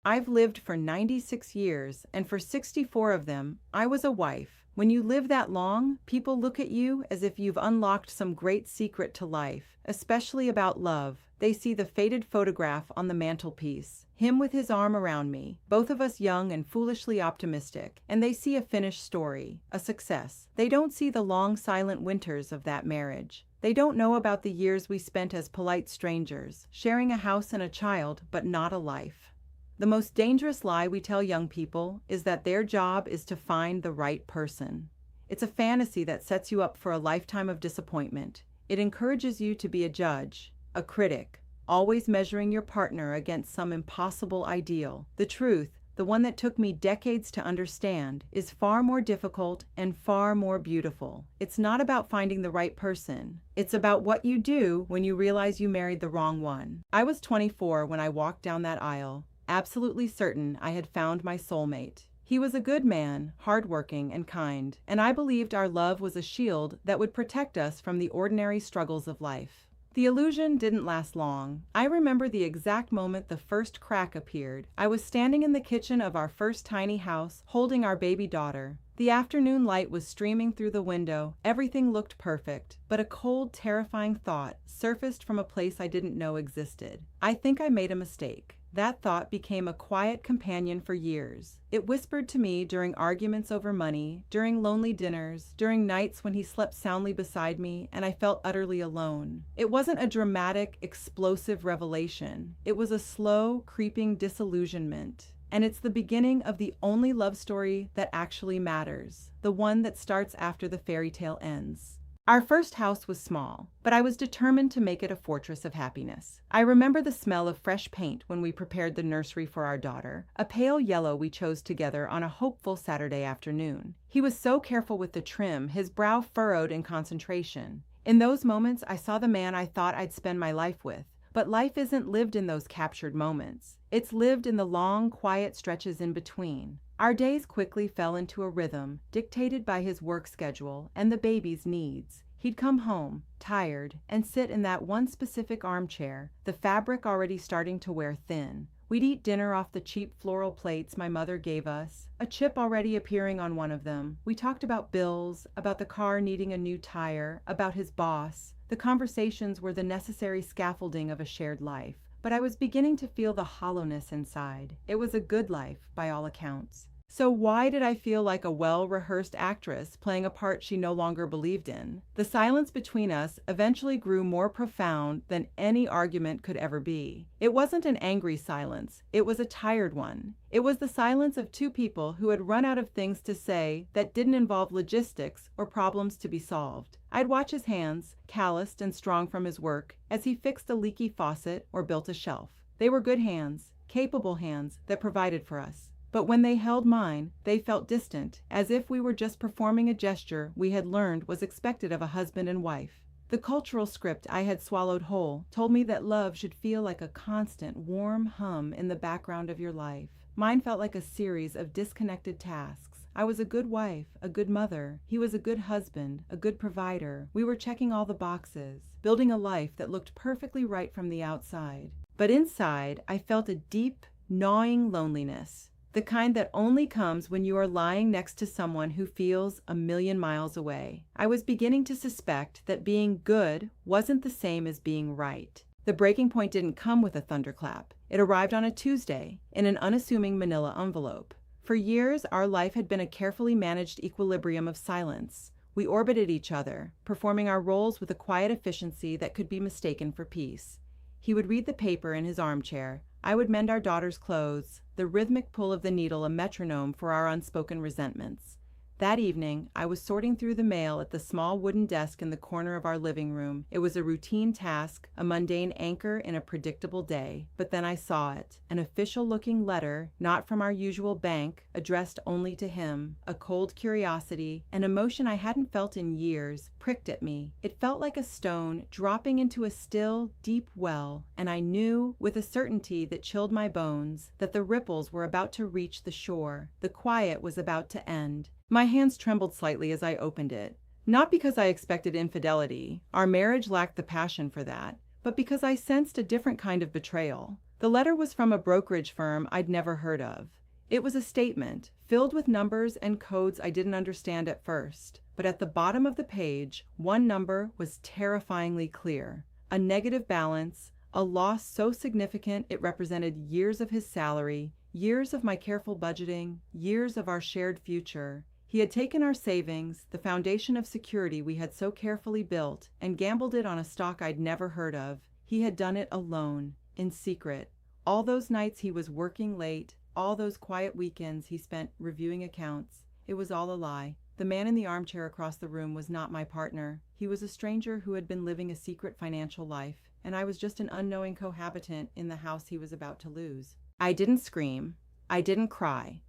I've lived for 96 years, and for 64 of them, I was a wife. When you live that long, people look at you as if you've unlocked some great secret to life, especially about love. They see the faded photograph on the mantelpiece, him with his arm around me, both of us young and foolishly optimistic, and they see a finished story, a success. They don't see the long, silent winters of that marriage. They don't know about the years we spent as polite strangers, sharing a house and a child, but not a life. The most dangerous lie we tell young people is that their job is to find the right person. It's a fantasy that sets you up for a lifetime of disappointment. It encourages you to be a judge, a critic, always measuring your partner against some impossible ideal. The truth, the one that took me decades to understand, is far more difficult and far more beautiful. It's not about finding the right person. It's about what you do when you realize you married the wrong one. I was 24 when I walked down that aisle, absolutely certain I had found my soulmate. He was a good man, hardworking and kind, and I believed our love was a shield that would protect us from the ordinary struggles of life. The illusion didn't last long. I remember the exact moment the first crack appeared. I was standing in the kitchen of our first tiny house, holding our baby daughter. The afternoon light was streaming through the window. Everything looked perfect, but a cold, terrifying thought surfaced from a place I didn't know existed. I think I made a mistake. That thought became a quiet companion for years. It whispered to me during arguments over money, during lonely dinners, during nights when he slept soundly beside me and I felt utterly alone. It wasn't a dramatic, explosive revelation. It was a slow, creeping disillusionment. And it's the beginning of the only love story that actually matters, the one that starts after the fairy tale ends. Our first house was small, but I was determined to make it a fortress of happiness. I remember the smell of fresh paint when we prepared the nursery for our daughter, a pale yellow we chose together on a hopeful Saturday afternoon. He was so careful with the trim, his brow furrowed in concentration. In those moments, I saw the man I thought I'd spend my life with. But life isn't lived in those captured moments. It's lived in the long, quiet stretches in between. Our days quickly fell into a rhythm, dictated by his work schedule and the baby's needs. He'd come home, tired, and sit in that one specific armchair, the fabric already starting to wear thin. We'd eat dinner off the cheap floral plates my mother gave us, a chip already appearing on one of them. We talked about bills, about the car needing a new tire, about his boss. The conversations were the necessary scaffolding of a shared life. But I was beginning to feel the hollowness inside. It was a good life, by all accounts. So why did I feel like a well-rehearsed actress playing a part she no longer believed in? The silence between us eventually grew more profound than any argument could ever be. It wasn't an angry silence. It was a tired one. It was the silence of two people who had run out of things to say that didn't involve logistics or problems to be solved. I'd watch his hands, calloused and strong from his work, as he fixed a leaky faucet or built a shelf. They were good hands, capable hands that provided for us. But when they held mine, they felt distant, as if we were just performing a gesture we had learned was expected of a husband and wife. The cultural script I had swallowed whole told me that love should feel like a constant, warm hum in the background of your life. Mine felt like a series of disconnected tasks. I was a good wife, a good mother. He was a good husband, a good provider. We were checking all the boxes, building a life that looked perfectly right from the outside. But inside, I felt a deep, gnawing loneliness. The kind that only comes when you are lying next to someone who feels a million miles away. I was beginning to suspect that being good wasn't the same as being right. The breaking point didn't come with a thunderclap. It arrived on a Tuesday in an unassuming manila envelope. For years, our life had been a carefully managed equilibrium of silence. We orbited each other, performing our roles with a quiet efficiency that could be mistaken for peace. He would read the paper in his armchair. I would mend our daughter's clothes, the rhythmic pull of the needle a metronome for our unspoken resentments. That evening, I was sorting through the mail at the small wooden desk in the corner of our living room. It was a routine task, a mundane anchor in a predictable day. But then I saw it, an official-looking letter, not from our usual bank, addressed only to him. A cold curiosity, an emotion I hadn't felt in years, pricked at me. It felt like a stone dropping into a still, deep well, and I knew, with a certainty that chilled my bones, that the ripples were about to reach the shore. The quiet was about to end. My hands trembled slightly as I opened it. Not because I expected infidelity, our marriage lacked the passion for that, but because I sensed a different kind of betrayal. The letter was from a brokerage firm I'd never heard of. It was a statement, filled with numbers and codes I didn't understand at first. But at the bottom of the page, one number was terrifyingly clear. A negative balance, a loss so significant it represented years of his salary, years of my careful budgeting, years of our shared future. He had taken our savings, the foundation of security we had so carefully built, and gambled it on a stock I'd never heard of. He had done it alone, in secret. All those nights he was working late, all those quiet weekends he spent reviewing accounts. It was all a lie. The man in the armchair across the room was not my partner. He was a stranger who had been living a secret financial life, and I was just an unknowing cohabitant in the house he was about to lose. I didn't scream. I didn't cry.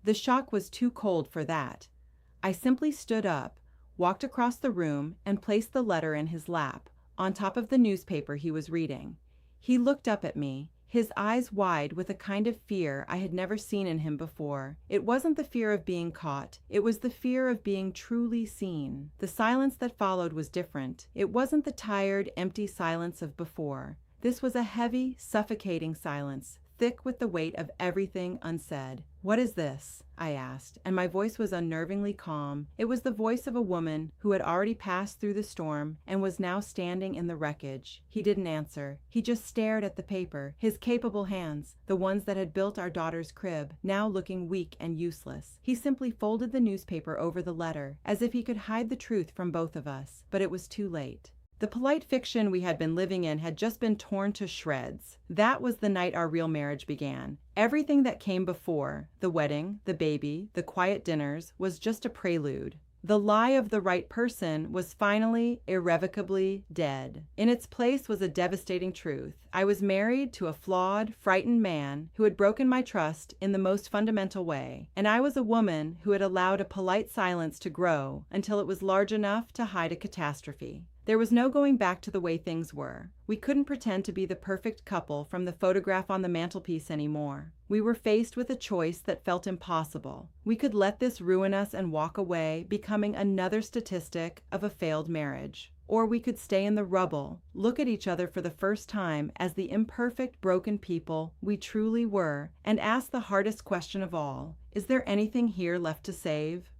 The shock was too cold for that. I simply stood up, walked across the room, and placed the letter in his lap, on top of the newspaper he was reading. He looked up at me, his eyes wide with a kind of fear I had never seen in him before. It wasn't the fear of being caught. It was the fear of being truly seen. The silence that followed was different. It wasn't the tired, empty silence of before. This was a heavy, suffocating silence, thick with the weight of everything unsaid. "What is this?" I asked, and my voice was unnervingly calm. It was the voice of a woman who had already passed through the storm and was now standing in the wreckage. He didn't answer. He just stared at the paper, his capable hands, the ones that had built our daughter's crib, now looking weak and useless. He simply folded the newspaper over the letter, as if he could hide the truth from both of us. But it was too late. The polite fiction we had been living in had just been torn to shreds. That was the night our real marriage began. Everything that came before, the wedding, the baby, the quiet dinners, was just a prelude. The lie of the right person was finally, irrevocably dead. In its place was a devastating truth. I was married to a flawed, frightened man who had broken my trust in the most fundamental way, and I was a woman who had allowed a polite silence to grow until it was large enough to hide a catastrophe. There was no going back to the way things were. We couldn't pretend to be the perfect couple from the photograph on the mantelpiece anymore. We were faced with a choice that felt impossible. We could let this ruin us and walk away, becoming another statistic of a failed marriage. Or we could stay in the rubble, look at each other for the first time as the imperfect, broken people we truly were, and ask the hardest question of all: is there anything here left to save?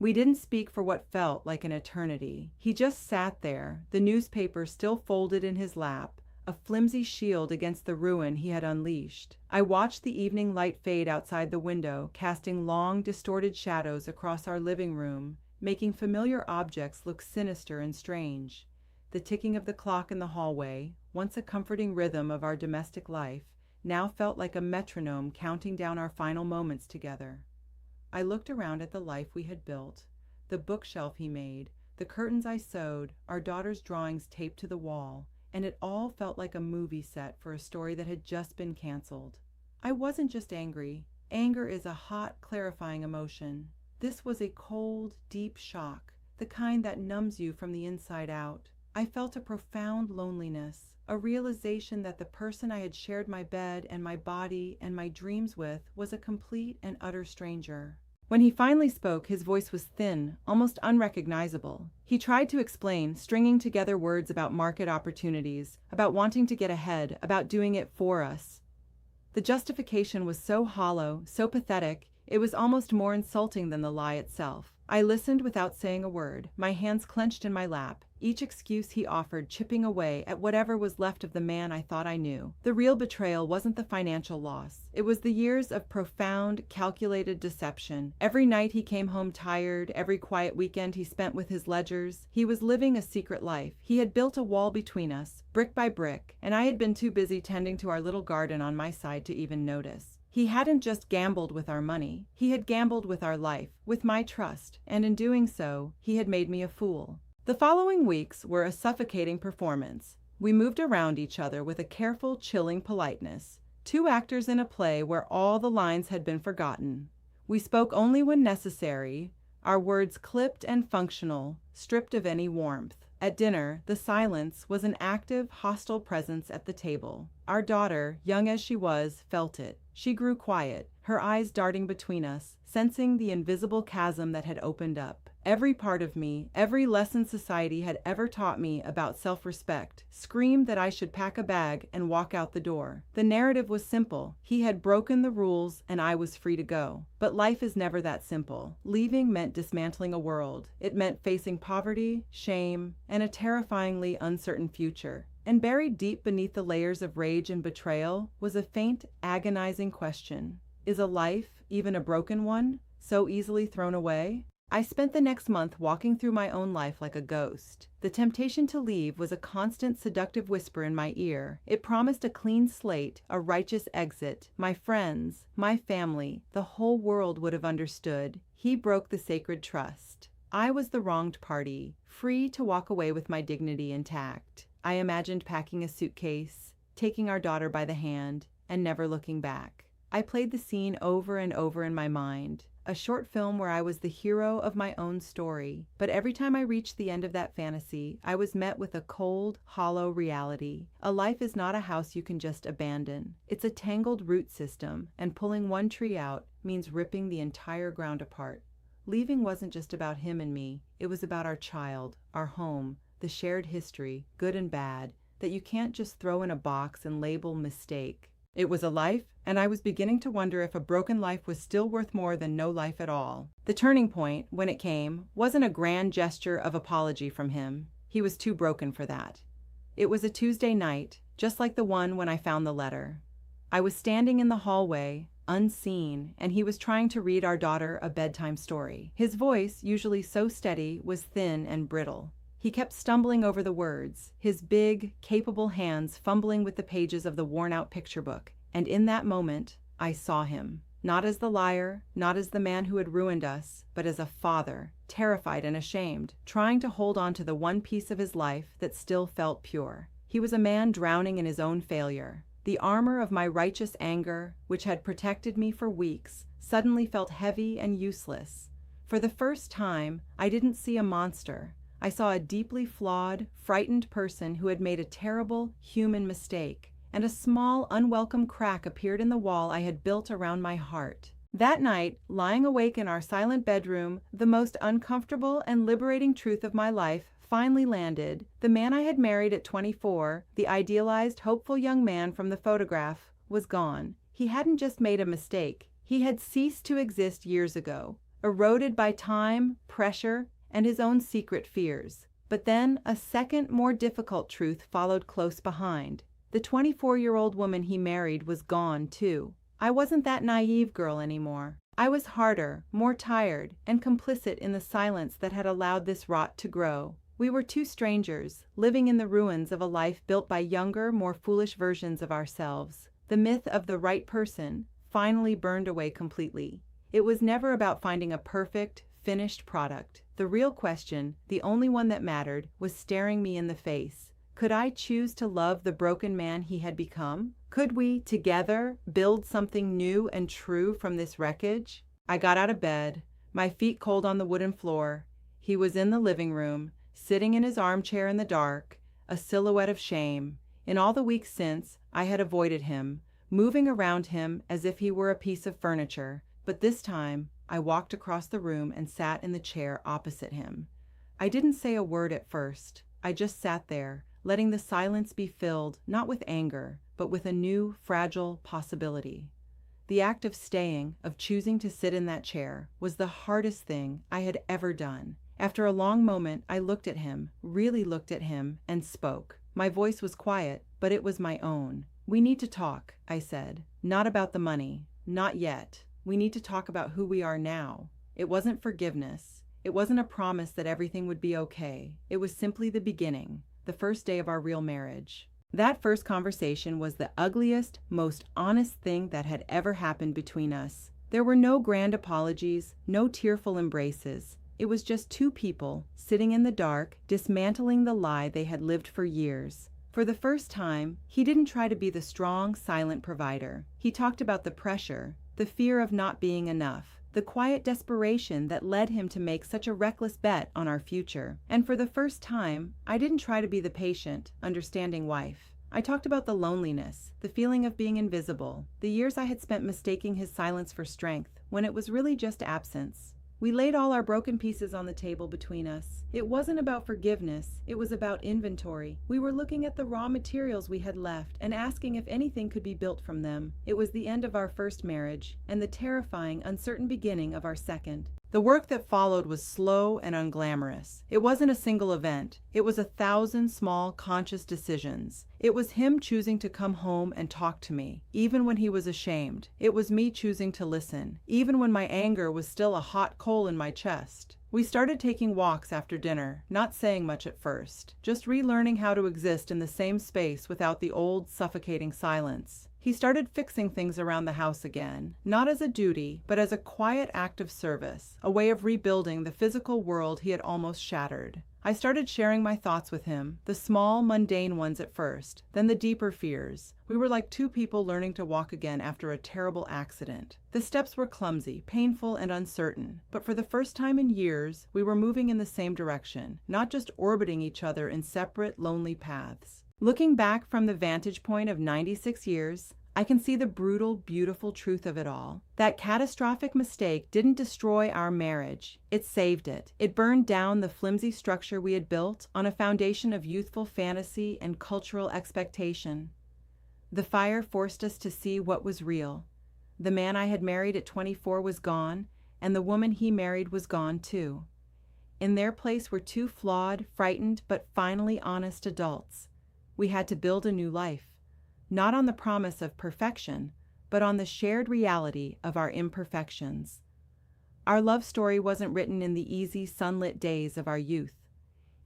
We didn't speak for what felt like an eternity. He just sat there, the newspaper still folded in his lap, a flimsy shield against the ruin he had unleashed. I watched the evening light fade outside the window, casting long, distorted shadows across our living room, making familiar objects look sinister and strange. The ticking of the clock in the hallway, once a comforting rhythm of our domestic life, now felt like a metronome counting down our final moments together. I looked around at the life we had built, the bookshelf he made, the curtains I sewed, our daughter's drawings taped to the wall, and it all felt like a movie set for a story that had just been canceled. I wasn't just angry. Anger is a hot, clarifying emotion. This was a cold, deep shock, the kind that numbs you from the inside out. I felt a profound loneliness, a realization that the person I had shared my bed and my body and my dreams with was a complete and utter stranger. When he finally spoke, his voice was thin, almost unrecognizable. He tried to explain, stringing together words about market opportunities, about wanting to get ahead, about doing it for us. The justification was so hollow, so pathetic, it was almost more insulting than the lie itself. I listened without saying a word, my hands clenched in my lap, each excuse he offered chipping away at whatever was left of the man I thought I knew. The real betrayal wasn't the financial loss. It was the years of profound, calculated deception. Every night he came home tired, every quiet weekend he spent with his ledgers. He was living a secret life. He had built a wall between us, brick by brick, and I had been too busy tending to our little garden on my side to even notice. He hadn't just gambled with our money. He had gambled with our life, with my trust, and in doing so, he had made me a fool. The following weeks were a suffocating performance. We moved around each other with a careful, chilling politeness. Two actors in a play where all the lines had been forgotten. We spoke only when necessary, our words clipped and functional, stripped of any warmth. At dinner, the silence was an active, hostile presence at the table. Our daughter, young as she was, felt it. She grew quiet, her eyes darting between us, sensing the invisible chasm that had opened up. Every part of me, every lesson society had ever taught me about self-respect, screamed that I should pack a bag and walk out the door. The narrative was simple. He had broken the rules and I was free to go. But life is never that simple. Leaving meant dismantling a world. It meant facing poverty, shame, and a terrifyingly uncertain future. And buried deep beneath the layers of rage and betrayal was a faint, agonizing question. Is a life, even a broken one, so easily thrown away? I spent the next month walking through my own life like a ghost. The temptation to leave was a constant seductive whisper in my ear. It promised a clean slate, a righteous exit. My friends, my family, the whole world would have understood. He broke the sacred trust. I was the wronged party, free to walk away with my dignity intact. I imagined packing a suitcase, taking our daughter by the hand, and never looking back. I played the scene over and over in my mind. A short film where I was the hero of my own story. But every time I reached the end of that fantasy, I was met with a cold, hollow reality. A life is not a house you can just abandon. It's a tangled root system, and pulling one tree out means ripping the entire ground apart. Leaving wasn't just about him and me. It was about our child, our home, the shared history, good and bad, that you can't just throw in a box and label mistake. It was a life, and I was beginning to wonder if a broken life was still worth more than no life at all. The turning point, when it came, wasn't a grand gesture of apology from him. He was too broken for that. It was a Tuesday night, just like the one when I found the letter. I was standing in the hallway, unseen, and he was trying to read our daughter a bedtime story. His voice, usually so steady, was thin and brittle. He kept stumbling over the words, his big, capable hands fumbling with the pages of the worn-out picture book. And in that moment, I saw him. Not as the liar, not as the man who had ruined us, but as a father, terrified and ashamed, trying to hold on to the one piece of his life that still felt pure. He was a man drowning in his own failure. The armor of my righteous anger, which had protected me for weeks, suddenly felt heavy and useless. For the first time, I didn't see a monster. I saw a deeply flawed, frightened person who had made a terrible, human mistake, and a small, unwelcome crack appeared in the wall I had built around my heart. That night, lying awake in our silent bedroom, the most uncomfortable and liberating truth of my life finally landed. The man I had married at 24, the idealized, hopeful young man from the photograph, was gone. He hadn't just made a mistake. He had ceased to exist years ago, eroded by time, pressure, and his own secret fears. But then a second, more difficult truth followed close behind. The 24-year-old woman he married was gone, too. I wasn't that naive girl anymore. I was harder, more tired, and complicit in the silence that had allowed this rot to grow. We were two strangers, living in the ruins of a life built by younger, more foolish versions of ourselves. The myth of the right person finally burned away completely. It was never about finding a perfect, finished product. The real question, the only one that mattered, was staring me in the face. Could I choose to love the broken man he had become? Could we, together, build something new and true from this wreckage? I got out of bed, my feet cold on the wooden floor. He was in the living room, sitting in his armchair in the dark, a silhouette of shame. In all the weeks since, I had avoided him, moving around him as if he were a piece of furniture. But this time, I walked across the room and sat in the chair opposite him. I didn't say a word at first. I just sat there, letting the silence be filled not with anger, but with a new, fragile possibility. The act of staying, of choosing to sit in that chair, was the hardest thing I had ever done. After a long moment, I looked at him, really looked at him, and spoke. My voice was quiet, but it was my own. "We need to talk," I said. "Not about the money. Not yet. We need to talk about who we are now." It wasn't forgiveness. It wasn't a promise that everything would be okay. It was simply the beginning, the first day of our real marriage. That first conversation was the ugliest, most honest thing that had ever happened between us. There were no grand apologies, no tearful embraces. It was just two people sitting in the dark, dismantling the lie they had lived for years. For the first time, he didn't try to be the strong, silent provider. He talked about the pressure, the fear of not being enough, the quiet desperation that led him to make such a reckless bet on our future. And for the first time, I didn't try to be the patient, understanding wife. I talked about the loneliness, the feeling of being invisible, the years I had spent mistaking his silence for strength, when it was really just absence. We laid all our broken pieces on the table between us. It wasn't about forgiveness, it was about inventory. We were looking at the raw materials we had left and asking if anything could be built from them. It was the end of our first marriage and the terrifying, uncertain beginning of our second. The work that followed was slow and unglamorous. It wasn't a single event. It was 1,000 small, conscious decisions. It was him choosing to come home and talk to me, even when he was ashamed. It was me choosing to listen, even when my anger was still a hot coal in my chest. We started taking walks after dinner, not saying much at first, just relearning how to exist in the same space without the old, suffocating silence. He started fixing things around the house again, not as a duty, but as a quiet act of service, a way of rebuilding the physical world he had almost shattered. I started sharing my thoughts with him, the small, mundane ones at first, then the deeper fears. We were like two people learning to walk again after a terrible accident. The steps were clumsy, painful, and uncertain, but for the first time in years, we were moving in the same direction, not just orbiting each other in separate, lonely paths. Looking back from the vantage point of 96 years, I can see the brutal, beautiful truth of it all. That catastrophic mistake didn't destroy our marriage. It saved it. It burned down the flimsy structure we had built on a foundation of youthful fantasy and cultural expectation. The fire forced us to see what was real. The man I had married at 24 was gone, and the woman he married was gone too. In their place were two flawed, frightened, but finally honest adults. We had to build a new life, not on the promise of perfection, but on the shared reality of our imperfections. Our love story wasn't written in the easy, sunlit days of our youth.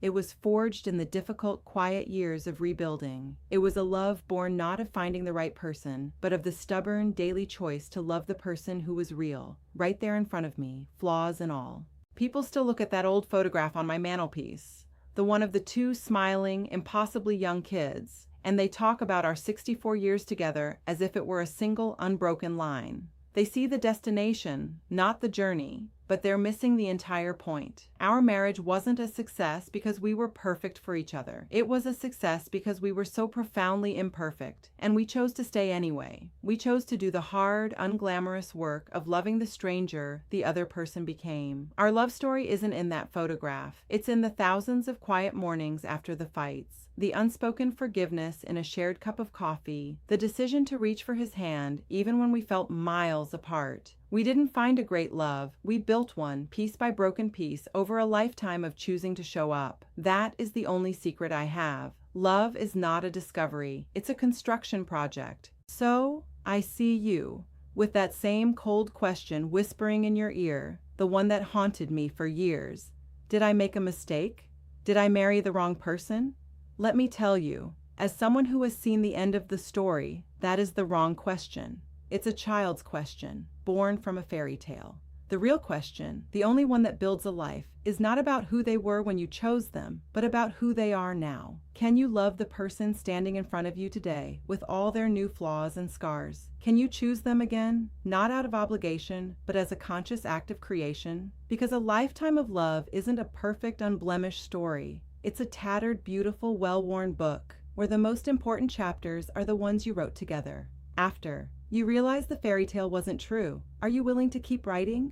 It was forged in the difficult, quiet years of rebuilding. It was a love born not of finding the right person, but of the stubborn, daily choice to love the person who was real, right there in front of me, flaws and all. People still look at that old photograph on my mantelpiece, the one of the two smiling, impossibly young kids, and they talk about our 64 years together as if it were a single, unbroken line. They see the destination, not the journey, but they're missing the entire point. Our marriage wasn't a success because we were perfect for each other. It was a success because we were so profoundly imperfect, and we chose to stay anyway. We chose to do the hard, unglamorous work of loving the stranger the other person became. Our love story isn't in that photograph. It's in the thousands of quiet mornings after the fights, the unspoken forgiveness in a shared cup of coffee, the decision to reach for his hand even when we felt miles apart. We didn't find a great love. We built one, piece by broken piece, over a lifetime of choosing to show up. That is the only secret I have. Love is not a discovery. It's a construction project. So, I see you, with that same cold question whispering in your ear, the one that haunted me for years. Did I make a mistake? Did I marry the wrong person? Let me tell you, as someone who has seen the end of the story, that is the wrong question. It's a child's question, born from a fairy tale. The real question, the only one that builds a life, is not about who they were when you chose them, but about who they are now. Can you love the person standing in front of you today, with all their new flaws and scars? Can you choose them again, not out of obligation, but as a conscious act of creation? Because a lifetime of love isn't a perfect, unblemished story. It's a tattered, beautiful, well-worn book, where the most important chapters are the ones you wrote together. After you realize the fairy tale wasn't true, are you willing to keep writing?